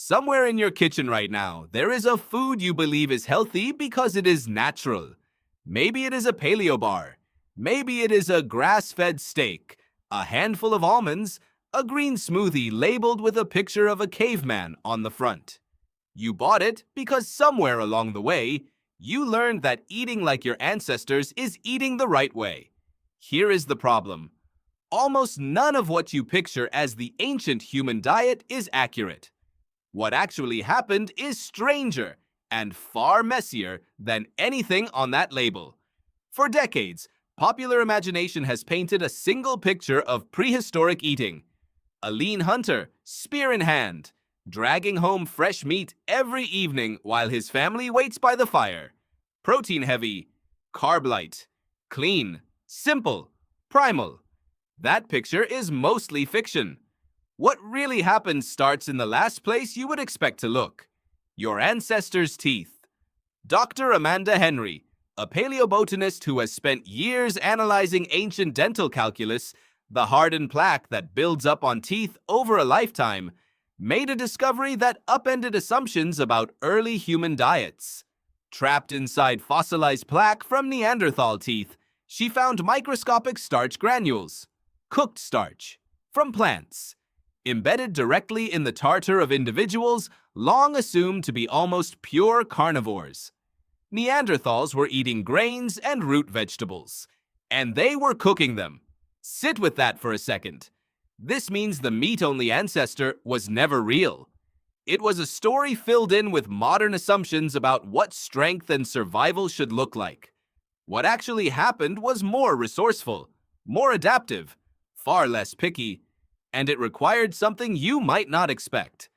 Somewhere in your kitchen right now, there is a food you believe is healthy because it is natural. Maybe it is a paleo bar. Maybe it is a grass-fed steak, a handful of almonds, a green smoothie labeled with a picture of a caveman on the front. You bought it because somewhere along the way, you learned that eating like your ancestors is eating the right way. Here is the problem. Almost none of what you picture as the ancient human diet is accurate. What actually happened is stranger and far messier than anything on that label. For decades, popular imagination has painted a single picture of prehistoric eating. A lean hunter, spear in hand, dragging home fresh meat every evening while his family waits by the fire. Protein-heavy, carb-light, clean, simple, primal. That picture is mostly fiction. What really happened starts in the last place you would expect to look: your ancestors' teeth. Dr. Amanda Henry, a paleobotanist who has spent years analyzing ancient dental calculus, the hardened plaque that builds up on teeth over a lifetime, made a discovery that upended assumptions about early human diets. Trapped inside fossilized plaque from Neanderthal teeth, she found microscopic starch granules, cooked starch, from plants, embedded directly in the tartar of individuals long assumed to be almost pure carnivores. Neanderthals were eating grains and root vegetables, and they were cooking them. Sit with that for a second. This means the meat-only ancestor was never real. It was a story filled in with modern assumptions about what strength and survival should look like. What actually happened was more resourceful, more adaptive, far less picky, and it required something you might not expect: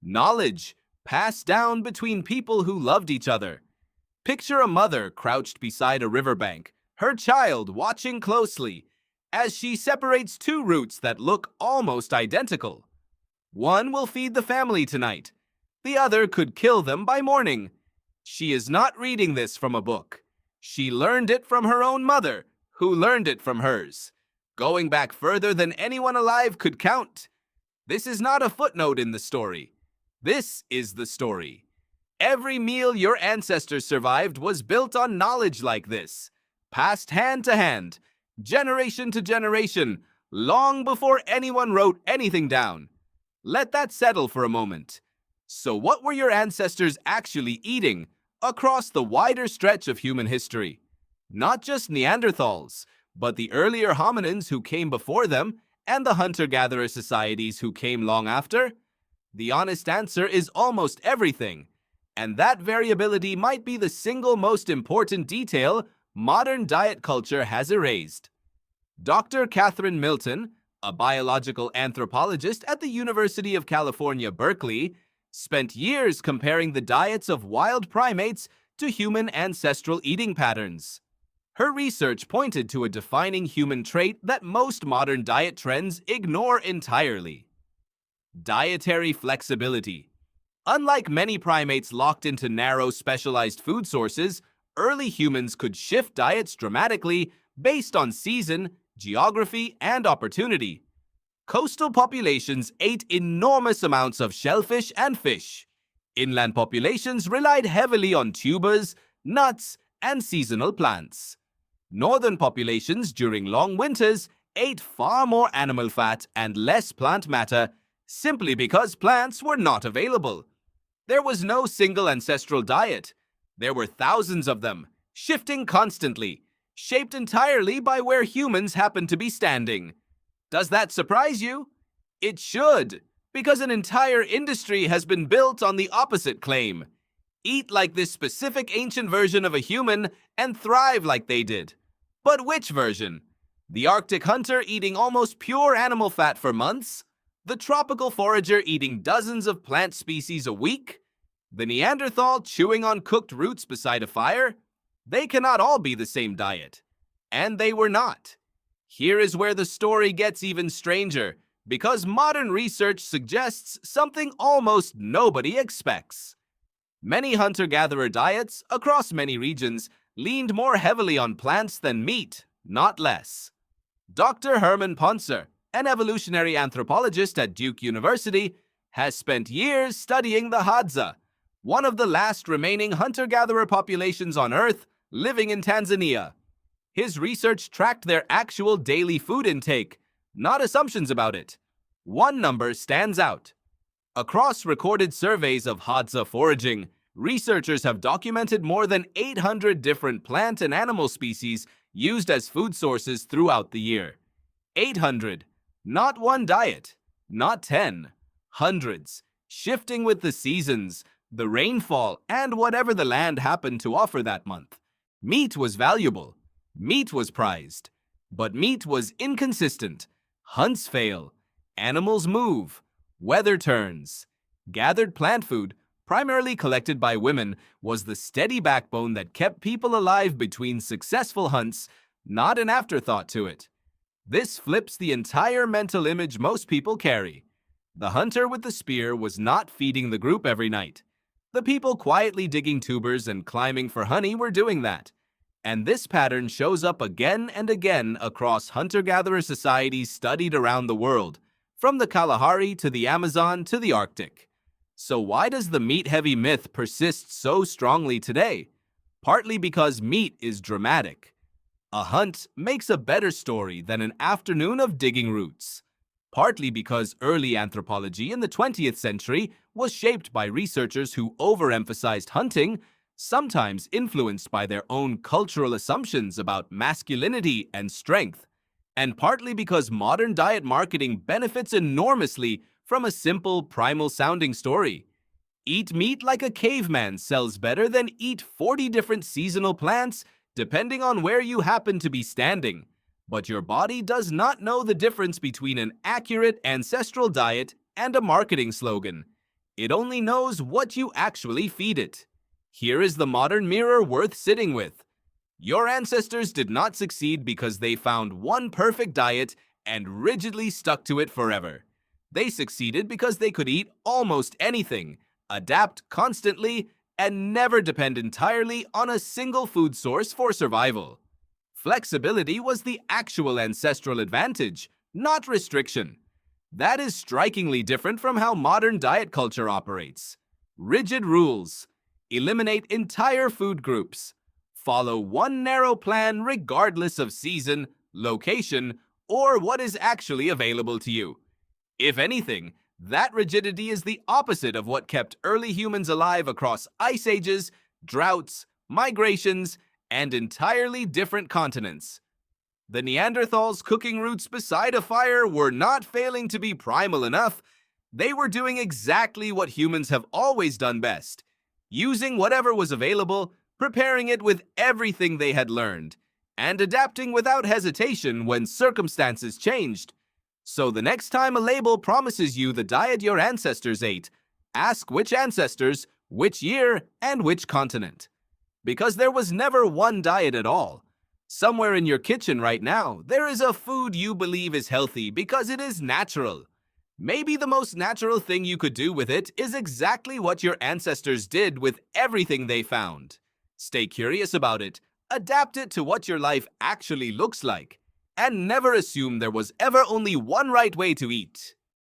knowledge passed down between people who loved each other. Picture a mother crouched beside a riverbank, her child watching closely as she separates two roots that look almost identical. One will feed the family tonight. The other could kill them by morning. She is not reading this from a book. She learned it from her own mother, who learned it from hers, going back further than anyone alive could count. This is not a footnote in the story. This is the story. Every meal your ancestors survived was built on knowledge like this, passed hand to hand, generation to generation, long before anyone wrote anything down. Let that settle for a moment. So what were your ancestors actually eating across the wider stretch of human history? Not just Neanderthals, but the earlier hominins who came before them and the hunter-gatherer societies who came long after? The honest answer is almost everything, and that variability might be the single most important detail modern diet culture has erased. Dr. Catherine Milton, a biological anthropologist at the University of California, Berkeley, spent years comparing the diets of wild primates to human ancestral eating patterns. Her research pointed to a defining human trait that most modern diet trends ignore entirely: dietary flexibility. Unlike many primates locked into narrow, specialized food sources, early humans could shift diets dramatically based on season, geography, and opportunity. Coastal populations ate enormous amounts of shellfish and fish. Inland populations relied heavily on tubers, nuts, and seasonal plants. Northern populations during long winters ate far more animal fat and less plant matter simply because plants were not available. There was no single ancestral diet. There were thousands of them, shifting constantly, shaped entirely by where humans happened to be standing. Does that surprise you? It should, because an entire industry has been built on the opposite claim. Eat like this specific ancient version of a human and thrive like they did. But which version? The Arctic hunter eating almost pure animal fat for months? The tropical forager eating dozens of plant species a week? The Neanderthal chewing on cooked roots beside a fire? They cannot all be the same diet. And they were not. Here is where the story gets even stranger, because modern research suggests something almost nobody expects. Many hunter-gatherer diets across many regions leaned more heavily on plants than meat, not less. Dr. Herman Poncer, an evolutionary anthropologist at Duke University, has spent years studying the Hadza, one of the last remaining hunter-gatherer populations on Earth living in Tanzania. His research tracked their actual daily food intake, not assumptions about it. One number stands out. Across recorded surveys of Hadza foraging, researchers have documented more than 800 different plant and animal species used as food sources throughout the year. 800. Not one diet, not 10. Hundreds, shifting with the seasons, the rainfall, and whatever the land happened to offer that month. Meat was valuable. Meat was prized. But meat was inconsistent. Hunts fail. Animals move. Weather turns. Gathered plant food, primarily collected by women, was the steady backbone that kept people alive between successful hunts, not an afterthought to it. This flips the entire mental image most people carry. The hunter with the spear was not feeding the group every night. The people quietly digging tubers and climbing for honey were doing that. And this pattern shows up again and again across hunter-gatherer societies studied around the world, from the Kalahari to the Amazon to the Arctic. So why does the meat-heavy myth persist so strongly today? Partly because meat is dramatic. A hunt makes a better story than an afternoon of digging roots. Partly because early anthropology in the 20th century was shaped by researchers who overemphasized hunting, sometimes influenced by their own cultural assumptions about masculinity and strength. And partly because modern diet marketing benefits enormously from a simple, primal-sounding story. Eat meat like a caveman sells better than eat 40 different seasonal plants, depending on where you happen to be standing. But your body does not know the difference between an accurate ancestral diet and a marketing slogan. It only knows what you actually feed it. Here is the modern mirror worth sitting with. Your ancestors did not succeed because they found one perfect diet and rigidly stuck to it forever. They succeeded because they could eat almost anything, adapt constantly, and never depend entirely on a single food source for survival. Flexibility was the actual ancestral advantage, not restriction. That is strikingly different from how modern diet culture operates. Rigid rules. Eliminate entire food groups. Follow one narrow plan regardless of season, location, or what is actually available to you. If anything, that rigidity is the opposite of what kept early humans alive across ice ages, droughts, migrations, and entirely different continents. The Neanderthals cooking roots beside a fire were not failing to be primal enough. They were doing exactly what humans have always done best, using whatever was available, preparing it with everything they had learned, and adapting without hesitation when circumstances changed. So the next time a label promises you the diet your ancestors ate, ask which ancestors, which year, and which continent. Because there was never one diet at all. Somewhere in your kitchen right now, there is a food you believe is healthy because it is natural. Maybe the most natural thing you could do with it is exactly what your ancestors did with everything they found. Stay curious about it, adapt it to what your life actually looks like, and never assume there was ever only one right way to eat.